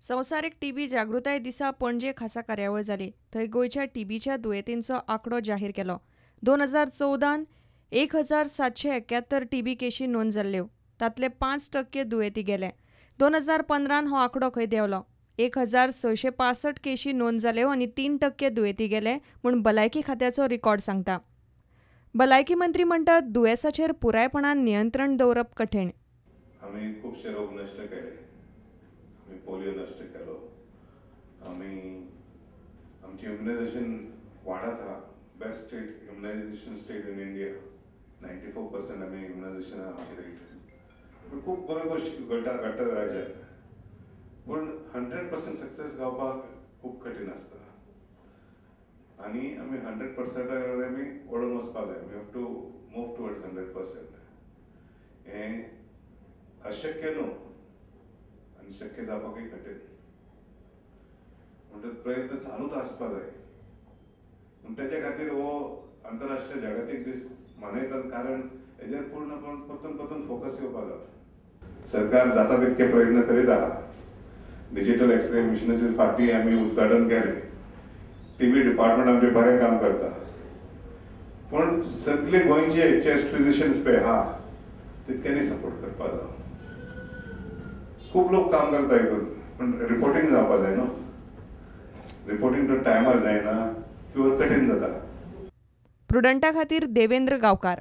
संवसारीक टीबी जागृताय दिसा पणजे खासा कार्यावळ जाली. थंय गोंयच्या टीबीच्या दुयेंतींचो आंकडो जाहीर केलो. 2014 1771 टीबी केशी नोंद जाल्ल्यो. तांतले 5% दुयेंती गेले. 2015 हो आंकडो खंय देंवलो. 1665 केशी नोंद जाल्यो आनी 3% दुयेंती गेले म्हूण भलायकी खात्याचो रिकॉर्ड सांगता. भलायकी मंत्री म्हणटात दुयेंसाचेर पुरायपणान नियंत्रण दवरप कठीण. आम्ही खूपशे रोग नष्ट केले. आम्ही पोलिओ नष्ट केलो. आमची इम्युनायझेशन वाढत आहा. Best state immunisation state in India. 94% आम्ही इम्युनायझेशन आमची रेट. खूप बऱ्यो गोष्टी घडटा राज्यांत. पण 100% सक्सेस गावपाक खूप कठीण असता. आणि आम्ही 100% आमी वळून वचपाक जाय. We have to move towards 100%. हें अशक्य न्हू आनी शक्य जावपाकय कठीण. म्हणटच प्रयत्न चालूच आसपाक जाय. तेच्या खातीर हो आंतरराष्ट्रीय जागतीक दीस मनयतात कारण हेजेर पूर्णपण परतून फोकस येवपाक जाय. सरकार जाता तितके प्रयत्न करीत आहा. डिजिटल एक्सरे मिशनाचेर फाटीं आमी उद्घाटन केलें. टीबी डिपार्टमेंट आमचें बरें काम करता. पण सगळे गोंयचे चेस्ट फिजिशियन्स पळय आहा तितक्यांनी सपोर्ट करपाक जाय. खूप लोक काम करता हितून पण रिपोर्टिंग जावपाक जाय न्हू. रिपोर्टिंग तो टायमार जायना किंवा कठीण जाता. प्रुडंटा खातीर देवेंद्र गांवकार.